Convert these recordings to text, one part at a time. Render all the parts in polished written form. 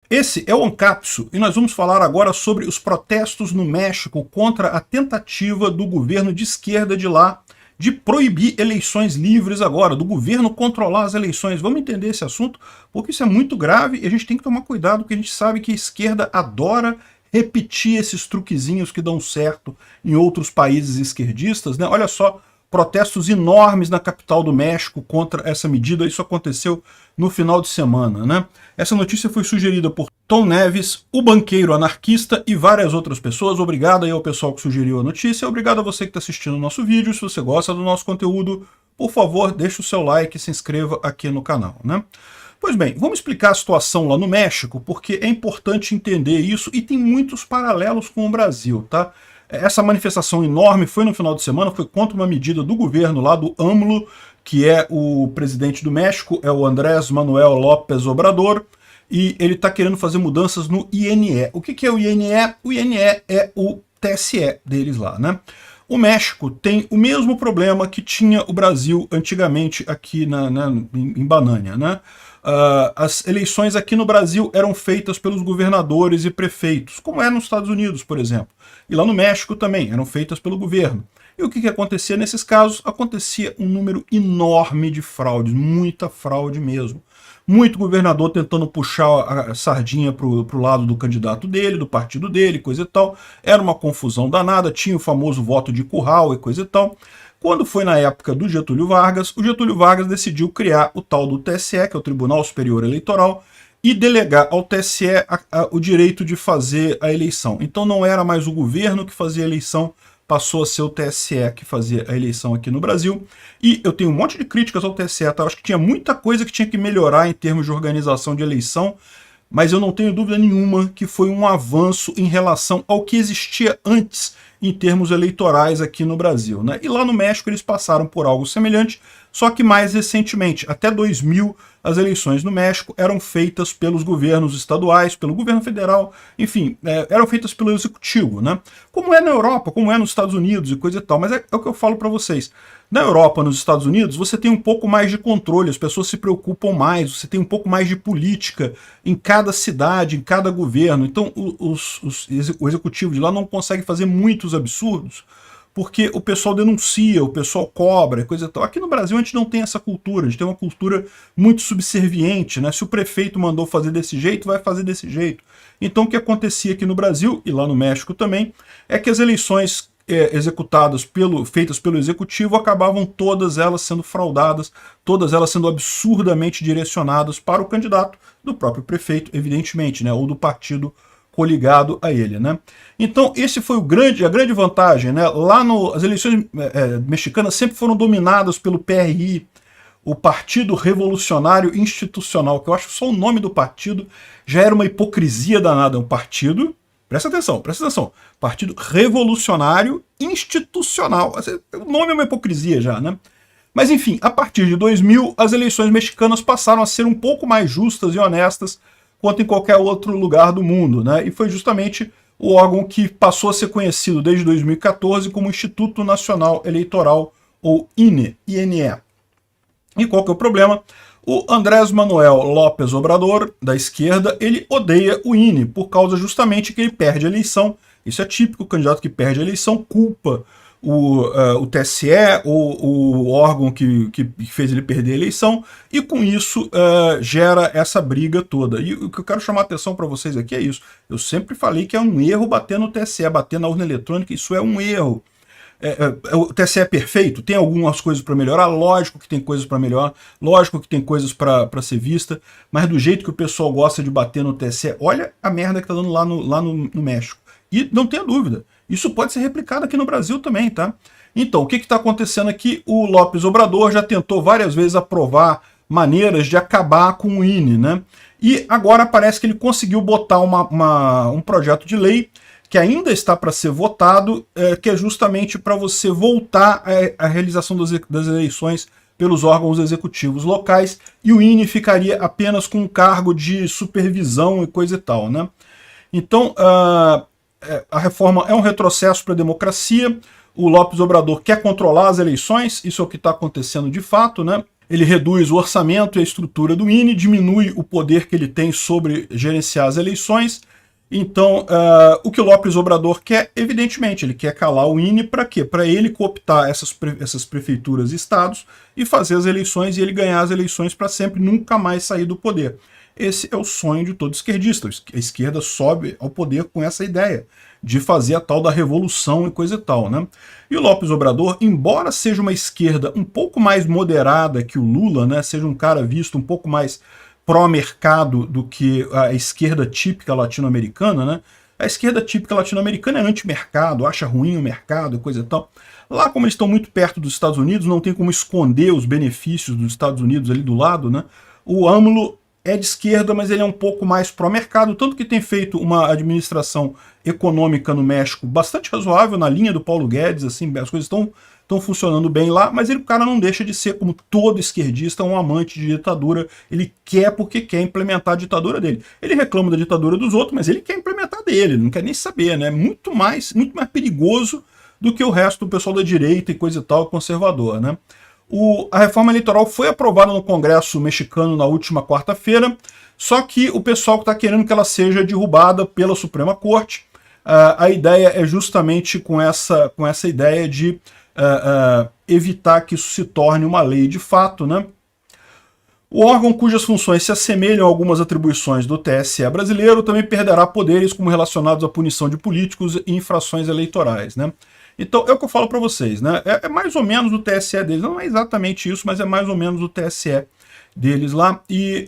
Esse é o Ancapsu e nós vamos falar agora sobre os protestos no México contra a tentativa do governo de esquerda de lá de proibir eleições livres agora, do governo controlar as eleições. Vamos entender esse assunto, porque isso é muito grave e a gente tem que tomar cuidado, porque a gente sabe que a esquerda adora repetir esses truquezinhos que dão certo em outros países esquerdistas, né? Olha só, protestos enormes na capital do México contra essa medida, isso aconteceu no final de semana, né? Essa notícia foi sugerida por Tom Neves, o banqueiro anarquista e várias outras pessoas. Obrigado aí ao pessoal que sugeriu a notícia, obrigado a você que está assistindo o nosso vídeo. Se você gosta do nosso conteúdo, por favor, deixe o seu like e se inscreva aqui no canal, né? Pois bem, vamos explicar a situação lá no México, porque é importante entender isso e tem muitos paralelos com o Brasil, tá? Essa manifestação enorme foi no final de semana, foi contra uma medida do governo lá do AMLO, que é o presidente do México, é o Andrés Manuel López Obrador, e ele está querendo fazer mudanças no INE. O que é o INE? O INE é o TSE deles lá, né? O México tem o mesmo problema que tinha o Brasil antigamente aqui em Banânia, né? As eleições aqui no Brasil eram feitas pelos governadores e prefeitos, como é nos Estados Unidos, por exemplo. E lá no México também, eram feitas pelo governo. E o que acontecia nesses casos? Acontecia um número enorme de fraudes, muita fraude mesmo. Muito governador tentando puxar a sardinha para o lado do candidato dele, do partido dele, coisa e tal. Era uma confusão danada, tinha o famoso voto de curral e coisa e tal. Quando foi na época do Getúlio Vargas, o Getúlio Vargas decidiu criar o tal do TSE, que é o Tribunal Superior Eleitoral, e delegar ao TSE o direito de fazer a eleição. Então não era mais o governo que fazia a eleição, passou a ser o TSE que fazia a eleição aqui no Brasil. E eu tenho um monte de críticas ao TSE, tá? Eu acho que tinha muita coisa que tinha que melhorar em termos de organização de eleição, mas eu não tenho dúvida nenhuma que foi um avanço em relação ao que existia antes em termos eleitorais aqui no Brasil, né? E lá no México eles passaram por algo semelhante, só que mais recentemente. Até 2000, as eleições no México eram feitas pelos governos estaduais, pelo governo federal, enfim, eram feitas pelo executivo, né? Como é na Europa, como é nos Estados Unidos e coisa e tal, mas é o que eu falo para vocês. Na Europa, nos Estados Unidos, você tem um pouco mais de controle, as pessoas se preocupam mais, você tem um pouco mais de política em cada cidade, em cada governo. Então o executivo de lá não consegue fazer muitos absurdos, porque o pessoal denuncia, o pessoal cobra, coisa e tal. Aqui no Brasil a gente não tem essa cultura, a gente tem uma cultura muito subserviente, né? Se o prefeito mandou fazer desse jeito, vai fazer desse jeito. Então o que acontecia aqui no Brasil, e lá no México também, é que as eleições feitas pelo executivo acabavam todas elas sendo fraudadas, todas elas sendo absurdamente direcionadas para o candidato do próprio prefeito, evidentemente, né? Ou do partido coligado a ele, né? Então esse foi a grande vantagem, né? Lá as eleições mexicanas sempre foram dominadas pelo PRI, o Partido Revolucionário Institucional, que eu acho só o nome do partido já era uma hipocrisia danada. Um partido, presta atenção, Partido Revolucionário Institucional, o nome é uma hipocrisia já, né? Mas enfim, a partir de 2000, as eleições mexicanas passaram a ser um pouco mais justas e honestas quanto em qualquer outro lugar do mundo, né? E foi justamente o órgão que passou a ser conhecido desde 2014 como Instituto Nacional Eleitoral, ou INE. E qual que é o problema? O Andrés Manuel López Obrador, da esquerda, ele odeia o INE, por causa justamente que ele perde a eleição. Isso é típico, o candidato que perde a eleição culpa o TSE, ou o órgão que fez ele perder a eleição, e com isso gera essa briga toda. E o que eu quero chamar a atenção para vocês aqui é isso. Eu sempre falei que é um erro bater no TSE, bater na urna eletrônica, isso é um erro. O TSE é perfeito? Tem algumas coisas para melhorar? Lógico que tem coisas para melhorar, lógico que tem coisas para ser vista, mas do jeito que o pessoal gosta de bater no TSE, olha a merda que tá dando lá no México. E não tenha dúvida, isso pode ser replicado aqui no Brasil também, tá? Então, o que está acontecendo aqui? O López Obrador já tentou várias vezes aprovar maneiras de acabar com o INE, né? E agora parece que ele conseguiu botar um projeto de lei que ainda está para ser votado, que é justamente para você voltar à realização das eleições pelos órgãos executivos locais, e o INE ficaria apenas com um cargo de supervisão e coisa e tal, né? Então, a reforma é um retrocesso para a democracia. O López Obrador quer controlar as eleições, isso é o que está acontecendo de fato, né? ele reduz o orçamento e a estrutura do INE, diminui o poder que ele tem sobre gerenciar as eleições. Então, o que o Lopes Obrador quer, evidentemente, ele quer calar o INE para quê? Para ele cooptar essas prefeituras e estados e fazer as eleições e ele ganhar as eleições para sempre, nunca mais sair do poder. Esse é o sonho de todo esquerdista. A esquerda sobe ao poder com essa ideia de fazer a tal da revolução e coisa e tal, né? E o Lopes Obrador, embora seja uma esquerda um pouco mais moderada que o Lula, né, seja um cara visto um pouco mais pró-mercado do que a esquerda típica latino-americana, né? A esquerda típica latino-americana é anti-mercado, acha ruim o mercado e coisa e tal. Lá, como eles estão muito perto dos Estados Unidos, não tem como esconder os benefícios dos Estados Unidos ali do lado, né? O AMLO é de esquerda, mas ele é um pouco mais pró-mercado, tanto que tem feito uma administração econômica no México bastante razoável, na linha do Paulo Guedes, assim, as coisas estão funcionando bem lá, mas o cara não deixa de ser, como todo esquerdista, um amante de ditadura. Ele quer porque quer implementar a ditadura dele. Ele reclama da ditadura dos outros, mas ele quer implementar dele, ele não quer nem saber, né? Muito mais perigoso do que o resto do pessoal da direita e coisa e tal, conservador, né? A reforma eleitoral foi aprovada no Congresso mexicano na última quarta-feira, só que o pessoal está querendo que ela seja derrubada pela Suprema Corte. A ideia é justamente com essa ideia de evitar que isso se torne uma lei de fato, né? O órgão cujas funções se assemelham a algumas atribuições do TSE brasileiro também perderá poderes como relacionados à punição de políticos e infrações eleitorais, né? Então, é o que eu falo para vocês, né? É mais ou menos o TSE deles, não é exatamente isso, mas é mais ou menos o TSE deles lá. E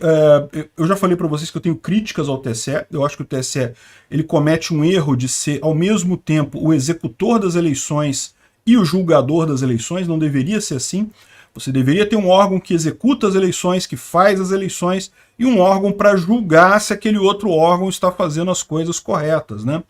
eu já falei para vocês que eu tenho críticas ao TSE. Eu acho que o TSE ele comete um erro de ser, ao mesmo tempo, o executor das eleições e o julgador das eleições. Não deveria ser assim. Você deveria ter um órgão que executa as eleições, que faz as eleições, e um órgão para julgar se aquele outro órgão está fazendo as coisas corretas, né?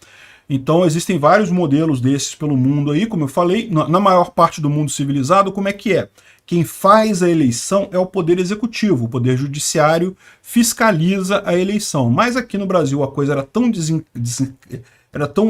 Então existem vários modelos desses pelo mundo aí, como eu falei, na maior parte do mundo civilizado, como é que é? Quem faz a eleição é o poder executivo, o poder judiciário fiscaliza a eleição. Mas aqui no Brasil a coisa era tão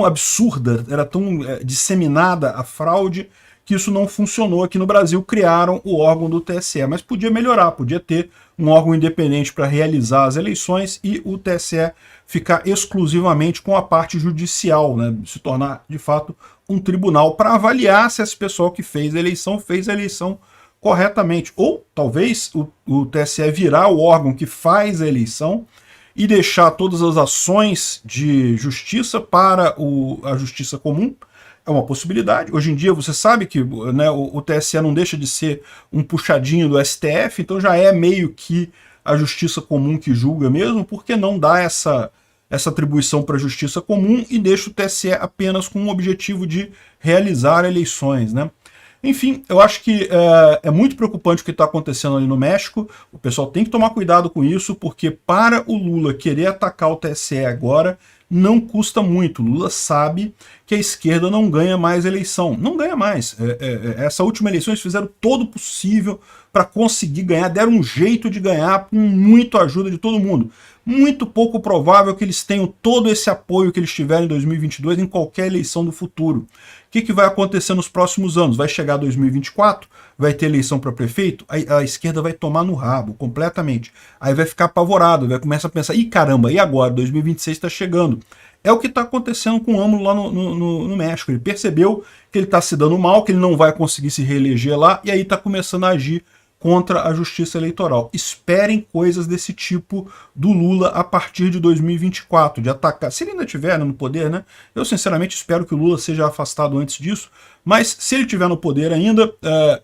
absurda, era tão disseminada a fraude, que isso não funcionou aqui no Brasil, criaram o órgão do TSE, mas podia melhorar, podia ter um órgão independente para realizar as eleições e o TSE ficar exclusivamente com a parte judicial, né, se tornar de fato um tribunal para avaliar se esse pessoal que fez a eleição corretamente, ou talvez o TSE virar o órgão que faz a eleição e deixar todas as ações de justiça para a justiça comum. É uma possibilidade. Hoje em dia você sabe que, né, o TSE não deixa de ser um puxadinho do STF, então já é meio que a justiça comum que julga mesmo, porque não dá essa atribuição para a justiça comum e deixa o TSE apenas com o objetivo de realizar eleições, né? Enfim, eu acho que é muito preocupante o que está acontecendo ali no México. O pessoal tem que tomar cuidado com isso, porque para o Lula querer atacar o TSE agora, não custa muito. Lula sabe que a esquerda não ganha mais eleição. Não ganha mais. Essa última eleição eles fizeram todo o possível para conseguir ganhar, deram um jeito de ganhar com muita ajuda de todo mundo. Muito pouco provável que eles tenham todo esse apoio que eles tiveram em 2022 em qualquer eleição do futuro. O que vai acontecer nos próximos anos? Vai chegar 2024, vai ter eleição para prefeito, a esquerda vai tomar no rabo completamente. Aí vai ficar apavorado, vai começar a pensar, ih caramba, e agora? 2026 está chegando. É o que está acontecendo com o AMLO lá no México. Ele percebeu que ele está se dando mal, que ele não vai conseguir se reeleger lá, e aí está começando a agir contra a justiça eleitoral. Esperem coisas desse tipo do Lula a partir de 2024, de atacar. Se ele ainda estiver no poder, né? Eu sinceramente espero que o Lula seja afastado antes disso, mas se ele estiver no poder ainda,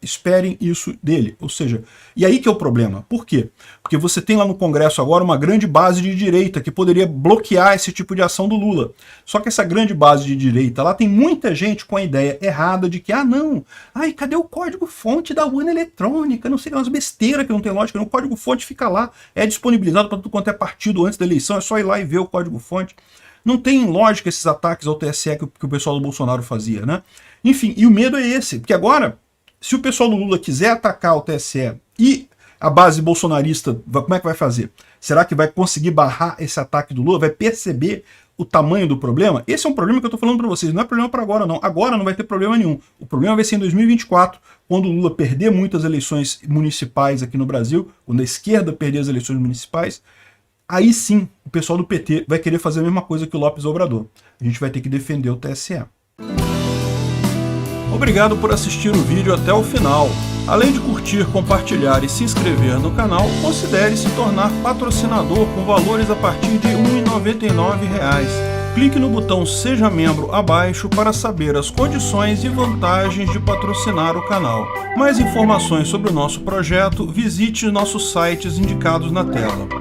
esperem isso dele. Ou seja, e aí que é o problema. Por quê? Porque você tem lá no Congresso agora uma grande base de direita que poderia bloquear esse tipo de ação do Lula. Só que essa grande base de direita lá tem muita gente com a ideia errada de que, não, cadê o código-fonte da urna eletrônica? Não sei, umas besteiras que não tem lógica, o código-fonte fica lá, é disponibilizado para tudo quanto é partido antes da eleição, é só ir lá e ver o código-fonte. Não tem lógica esses ataques ao TSE que o pessoal do Bolsonaro fazia, né? Enfim, e o medo é esse, porque agora, se o pessoal do Lula quiser atacar o TSE e a base bolsonarista, como é que vai fazer? Será que vai conseguir barrar esse ataque do Lula? Vai perceber o tamanho do problema? Esse é um problema que eu estou falando para vocês, não é problema para agora não. Agora não vai ter problema nenhum. O problema vai ser em 2024, quando o Lula perder muitas eleições municipais aqui no Brasil, quando a esquerda perder as eleições municipais, aí sim o pessoal do PT vai querer fazer a mesma coisa que o Lopes Obrador. A gente vai ter que defender o TSE. Obrigado por assistir o vídeo até o final. Além de curtir, compartilhar e se inscrever no canal, considere se tornar patrocinador com valores a partir de R$ 1,99. Clique no botão Seja Membro abaixo para saber as condições e vantagens de patrocinar o canal. Mais informações sobre o nosso projeto, visite nossos sites indicados na tela.